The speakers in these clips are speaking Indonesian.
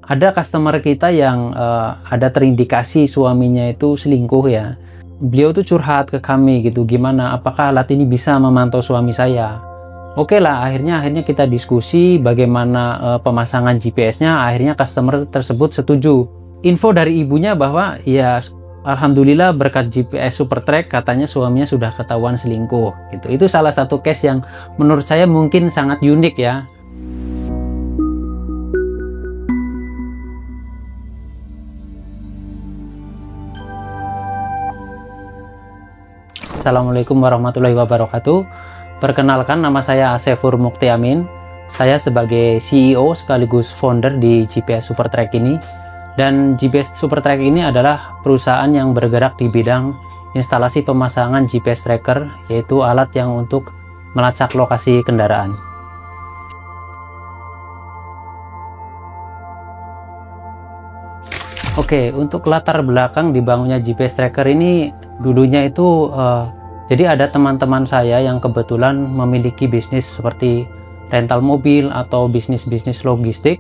ada customer kita yang ada terindikasi suaminya itu selingkuh ya. Beliau tuh curhat ke kami gitu, gimana, apakah alat ini bisa memantau suami saya? Oke lah, akhirnya kita diskusi bagaimana pemasangan GPS-nya. Akhirnya customer tersebut setuju. Info dari ibunya bahwa ya alhamdulillah berkat GPS Supertrack katanya suaminya sudah ketahuan selingkuh gitu. Itu salah satu case yang menurut saya mungkin sangat unik ya. Assalamualaikum warahmatullahi wabarakatuh. Perkenalkan, nama saya Asefur Muktiamin. Saya sebagai CEO sekaligus founder di GPS Supertrack ini. Dan GPS Supertrack ini adalah perusahaan yang bergerak di bidang instalasi pemasangan GPS tracker, yaitu alat yang untuk melacak lokasi kendaraan. Oke, untuk latar belakang dibangunnya GPS tracker ini, dulunya itu jadi ada teman-teman saya yang kebetulan memiliki bisnis seperti rental mobil atau bisnis-bisnis logistik.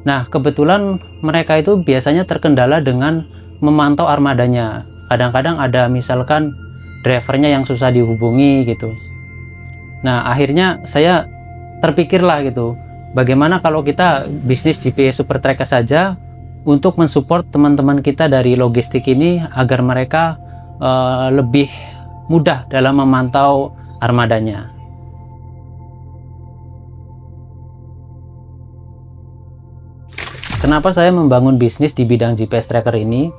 Nah, kebetulan mereka itu biasanya terkendala dengan memantau armadanya. Kadang-kadang ada misalkan drivernya yang susah dihubungi gitu. Nah, akhirnya saya terpikirlah gitu, bagaimana kalau kita bisnis GPS Supertrack saja untuk mensupport teman-teman kita dari logistik ini agar mereka lebih mudah dalam memantau armadanya. Kenapa saya membangun bisnis di bidang GPS tracker ini?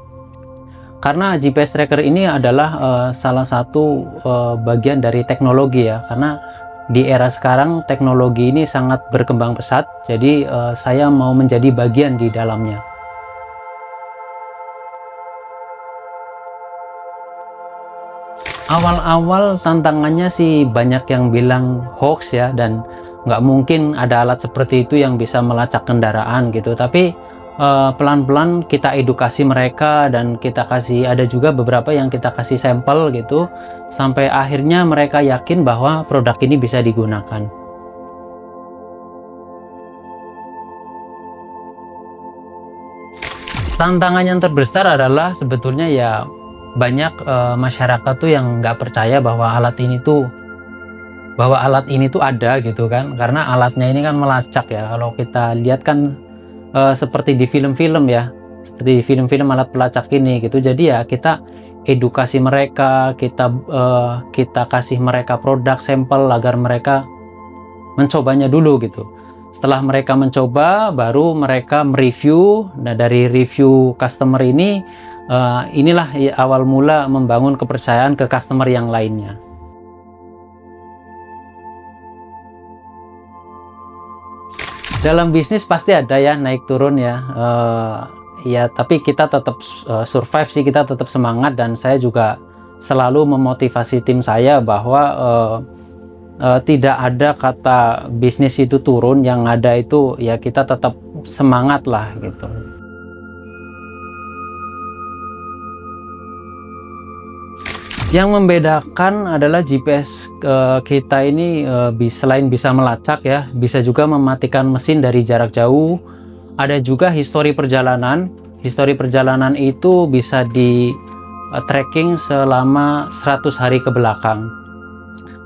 Karena GPS tracker ini adalah salah satu bagian dari teknologi ya. Karena di era sekarang teknologi ini sangat berkembang pesat. Jadi saya mau menjadi bagian di dalamnya. Awal-awal tantangannya sih banyak yang bilang hoax ya, dan nggak mungkin ada alat seperti itu yang bisa melacak kendaraan gitu. Tapi pelan-pelan kita edukasi mereka, dan kita kasih, ada juga beberapa yang kita kasih sampel gitu, sampai akhirnya mereka yakin bahwa produk ini bisa digunakan. Tantangan yang terbesar adalah sebetulnya ya banyak masyarakat tuh yang nggak percaya bahwa alat ini tuh ada gitu kan, karena alatnya ini kan melacak ya. Kalau kita lihat kan seperti di film-film ya, seperti di film-film alat pelacak ini gitu. Jadi ya kita edukasi mereka, kita kasih mereka produk sampel agar mereka mencobanya dulu gitu. Setelah mereka mencoba, baru mereka mereview. Nah, dari review customer ini, inilah awal mula membangun kepercayaan ke customer yang lainnya. Dalam bisnis pasti ada ya naik turun ya, ya tapi kita tetap survive sih, kita tetap semangat. Dan saya juga selalu memotivasi tim saya bahwa tidak ada kata bisnis itu turun, yang ada itu ya kita tetap semangat lah gitu. Yang membedakan adalah GPS kita ini selain bisa melacak ya, bisa juga mematikan mesin dari jarak jauh. Ada juga histori perjalanan. Histori perjalanan itu bisa di tracking selama 100 hari ke belakang.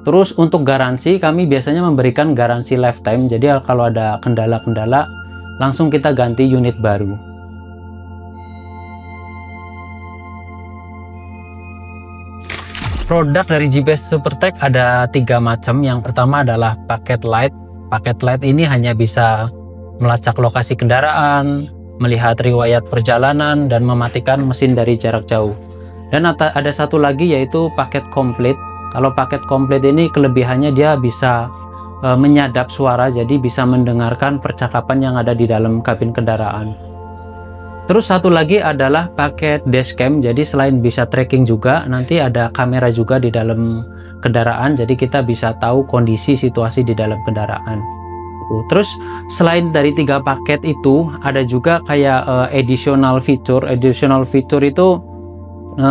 Terus untuk garansi, kami biasanya memberikan garansi lifetime. Jadi kalau ada kendala-kendala, langsung kita ganti unit baru. Produk dari GPS Supertrack ada 3 macam. Yang pertama adalah paket light. Paket light ini hanya bisa melacak lokasi kendaraan, melihat riwayat perjalanan, dan mematikan mesin dari jarak jauh. Dan ada satu lagi yaitu paket komplit. Kalau paket komplit ini kelebihannya dia bisa menyadap suara, jadi bisa mendengarkan percakapan yang ada di dalam kabin kendaraan. Terus satu lagi adalah paket dashcam. Jadi selain bisa tracking juga, nanti ada kamera juga di dalam kendaraan. Jadi kita bisa tahu kondisi situasi di dalam kendaraan. Terus selain dari 3 paket itu, ada juga kayak additional feature. Additional feature itu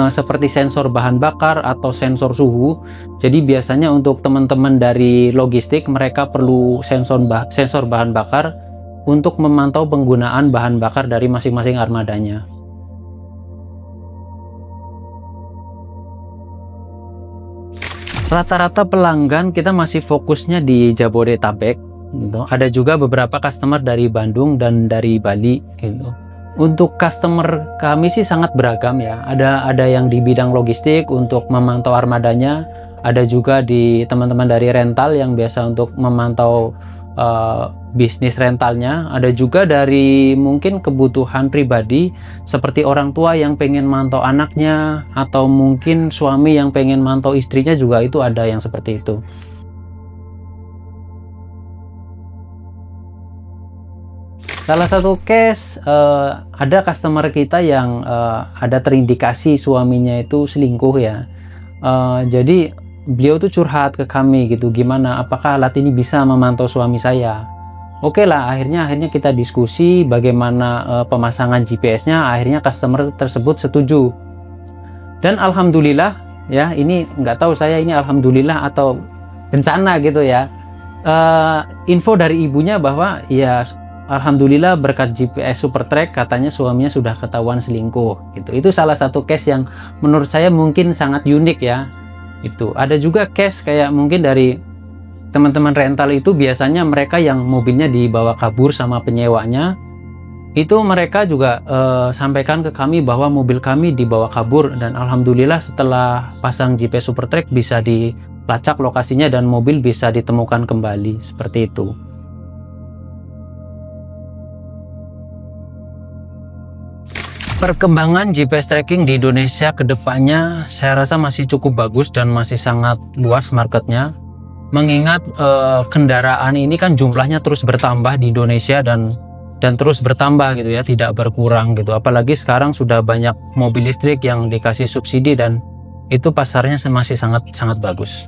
seperti sensor bahan bakar atau sensor suhu. Jadi biasanya untuk teman-teman dari logistik, mereka perlu sensor bahan bakar. untuk memantau penggunaan bahan bakar dari masing-masing armadanya. Rata-rata pelanggan kita masih fokusnya di Jabodetabek gitu. Ada juga beberapa customer dari Bandung dan dari Bali gitu. Untuk customer kami sih sangat beragam ya. Ada yang di bidang logistik untuk memantau armadanya, ada juga di teman-teman dari rental yang biasa untuk memantau bisnis rentalnya, ada juga dari mungkin kebutuhan pribadi seperti orang tua yang pengen mantau anaknya, atau mungkin suami yang pengen mantau istrinya, juga itu ada yang seperti itu. Salah satu case ada customer kita yang ada terindikasi suaminya itu selingkuh ya. Jadi beliau tuh curhat ke kami gitu, gimana, apakah alat ini bisa memantau suami saya. Oke lah, akhirnya kita diskusi bagaimana pemasangan GPS-nya. Akhirnya customer tersebut setuju. Dan alhamdulillah ya, ini nggak tahu saya ini alhamdulillah atau bencana gitu ya. Info dari ibunya bahwa ya alhamdulillah berkat GPS Supertrack katanya suaminya sudah ketahuan selingkuh gitu. Itu salah satu case yang menurut saya mungkin sangat unik ya. Itu ada juga case kayak mungkin dari teman-teman rental itu, biasanya mereka yang mobilnya dibawa kabur sama penyewanya, itu mereka juga sampaikan ke kami bahwa mobil kami dibawa kabur, dan alhamdulillah setelah pasang GPS Supertrack bisa dilacak lokasinya dan mobil bisa ditemukan kembali, seperti itu. Perkembangan GPS tracking di Indonesia ke depannya saya rasa masih cukup bagus dan masih sangat luas marketnya. Mengingat kendaraan ini kan jumlahnya terus bertambah di Indonesia dan terus bertambah gitu ya, tidak berkurang gitu. Apalagi sekarang sudah banyak mobil listrik yang dikasih subsidi dan itu pasarnya masih sangat bagus.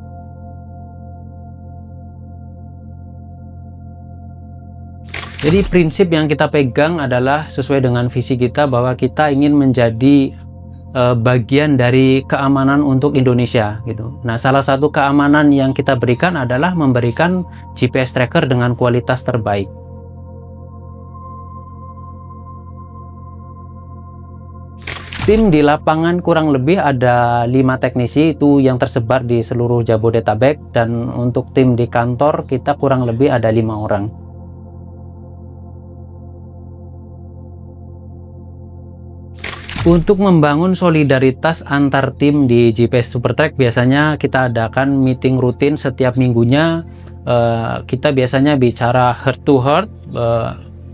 Jadi prinsip yang kita pegang adalah sesuai dengan visi kita, bahwa kita ingin menjadi bagian dari keamanan untuk Indonesia gitu. Nah, salah satu keamanan yang kita berikan adalah memberikan GPS tracker dengan kualitas terbaik. Tim di lapangan kurang lebih ada 5 teknisi itu yang tersebar di seluruh Jabodetabek, dan untuk tim di kantor kita kurang lebih ada 5 orang. Untuk membangun solidaritas antar tim di GPS Supertrack, biasanya kita adakan meeting rutin setiap minggunya. Kita biasanya bicara heart to heart,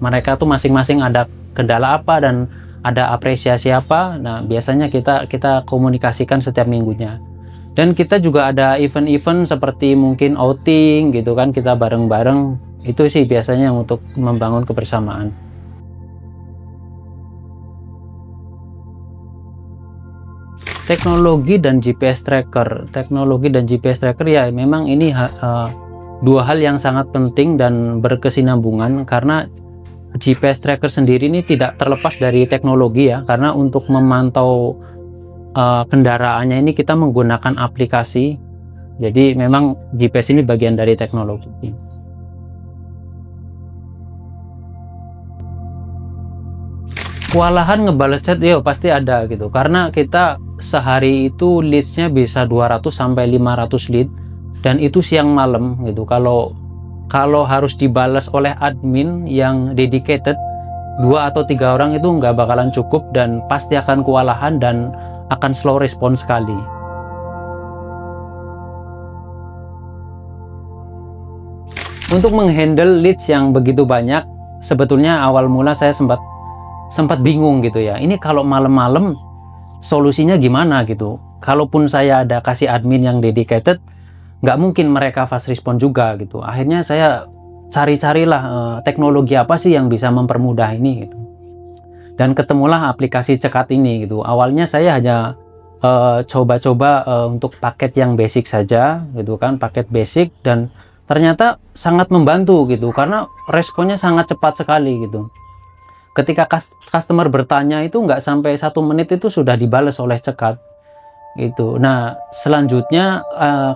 mereka tuh masing-masing ada kendala apa dan ada apresiasi apa. Nah, biasanya kita komunikasikan setiap minggunya. Dan kita juga ada event-event seperti mungkin outing gitu kan, kita bareng-bareng. Itu sih biasanya untuk membangun kebersamaan. Teknologi dan GPS tracker ya memang ini dua hal yang sangat penting dan berkesinambungan, karena GPS tracker sendiri ini tidak terlepas dari teknologi ya, karena untuk memantau kendaraannya ini kita menggunakan aplikasi. Jadi memang GPS ini bagian dari teknologi. Kewalahan ngebales chat ya pasti ada gitu, karena kita sehari itu leadsnya bisa 200 sampai 500 lead, dan itu siang malam gitu. Kalau harus dibalas oleh admin yang dedicated 2 atau 3 orang itu nggak bakalan cukup, dan pasti akan kewalahan dan akan slow respon sekali. Untuk menghandle leads yang begitu banyak, sebetulnya awal mula saya sempat bingung gitu ya, ini kalau malam-malam solusinya gimana gitu. Kalaupun saya ada kasih admin yang dedicated, nggak mungkin mereka fast respon juga gitu. Akhirnya saya cari-carilah teknologi apa sih yang bisa mempermudah ini gitu. Dan ketemulah aplikasi Cekat ini gitu. Awalnya saya hanya coba-coba untuk paket yang basic saja gitu kan, paket basic, dan ternyata sangat membantu gitu, karena responnya sangat cepat sekali gitu. Ketika customer bertanya itu nggak sampai 1 menit itu sudah dibalas oleh Cekat gitu. Nah, selanjutnya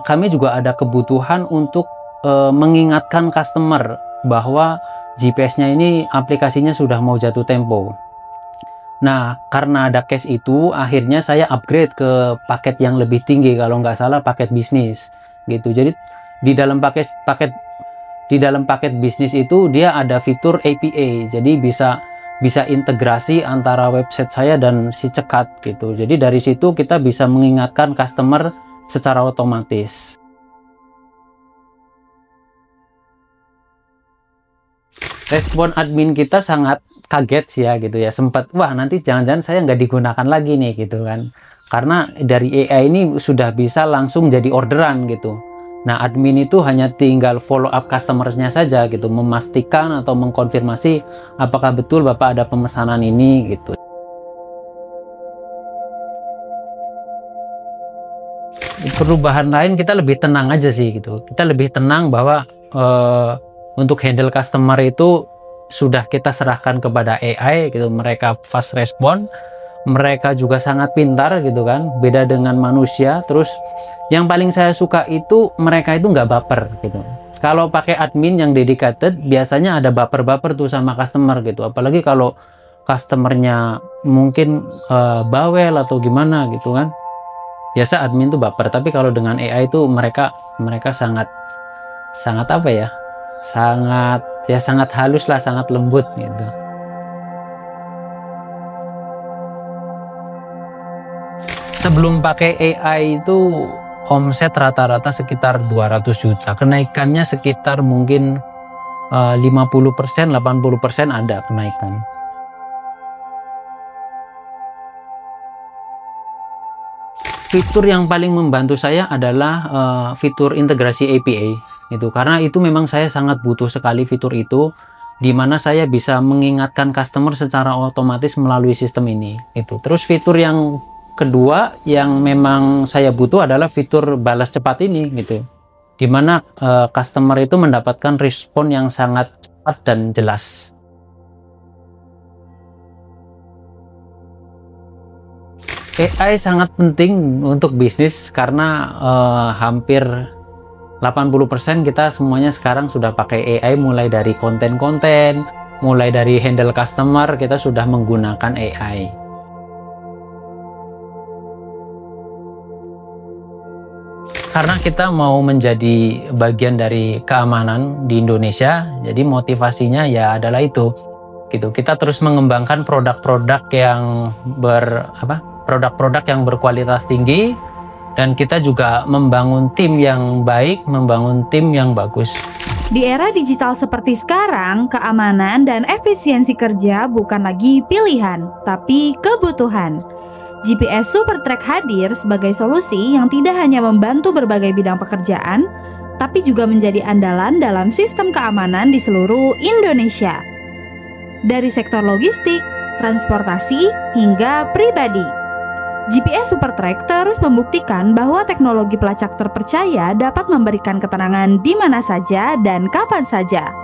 kami juga ada kebutuhan untuk mengingatkan customer bahwa GPS-nya ini aplikasinya sudah mau jatuh tempo. Nah, karena ada case itu, akhirnya saya upgrade ke paket yang lebih tinggi, kalau nggak salah paket bisnis gitu. Jadi di dalam paket bisnis itu dia ada fitur API, jadi bisa integrasi antara website saya dan si Cekat gitu. Jadi dari situ kita bisa mengingatkan customer secara otomatis. Respon admin kita sangat kaget sih ya gitu ya, sempat wah nanti jangan-jangan saya nggak digunakan lagi nih gitu kan, karena dari AI ini sudah bisa langsung jadi orderan gitu. Nah, admin itu hanya tinggal follow up customer-nya saja gitu, memastikan atau mengkonfirmasi apakah betul Bapak ada pemesanan ini gitu. Perubahan lain, kita lebih tenang aja sih gitu. Kita lebih tenang bahwa untuk handle customer itu sudah kita serahkan kepada AI gitu. Mereka fast respon, mereka juga sangat pintar gitu kan, beda dengan manusia. Terus yang paling saya suka itu mereka itu nggak baper gitu. Kalau pakai admin yang dedicated biasanya ada baper-baper tuh sama customer gitu, apalagi kalau customernya mungkin bawel atau gimana gitu kan, biasa admin tuh baper. Tapi kalau dengan AI itu mereka sangat apa ya, sangat halus lah, sangat lembut gitu. Sebelum pakai AI itu omset rata-rata sekitar 200 juta. Kenaikannya sekitar mungkin 50%, 80% ada kenaikan. Fitur yang paling membantu saya adalah fitur integrasi API itu, karena itu memang saya sangat butuh sekali fitur itu, di mana saya bisa mengingatkan customer secara otomatis melalui sistem ini itu. Terus fitur yang kedua yang memang saya butuh adalah fitur balas cepat ini gitu, dimana customer itu mendapatkan respon yang sangat cepat dan jelas. AI sangat penting untuk bisnis karena hampir 80% kita semuanya sekarang sudah pakai AI, mulai dari konten-konten, mulai dari handle customer, kita sudah menggunakan AI. Karena kita mau menjadi bagian dari keamanan di Indonesia, jadi motivasinya ya adalah itu gitu. Kita terus mengembangkan produk-produk yang produk-produk yang berkualitas tinggi, dan kita juga membangun tim yang baik, membangun tim yang bagus. Di era digital seperti sekarang, keamanan dan efisiensi kerja bukan lagi pilihan, tapi kebutuhan. GPS SuperTrack hadir sebagai solusi yang tidak hanya membantu berbagai bidang pekerjaan, tapi juga menjadi andalan dalam sistem keamanan di seluruh Indonesia. Dari sektor logistik, transportasi, hingga pribadi. GPS SuperTrack terus membuktikan bahwa teknologi pelacak terpercaya dapat memberikan ketenangan di mana saja dan kapan saja.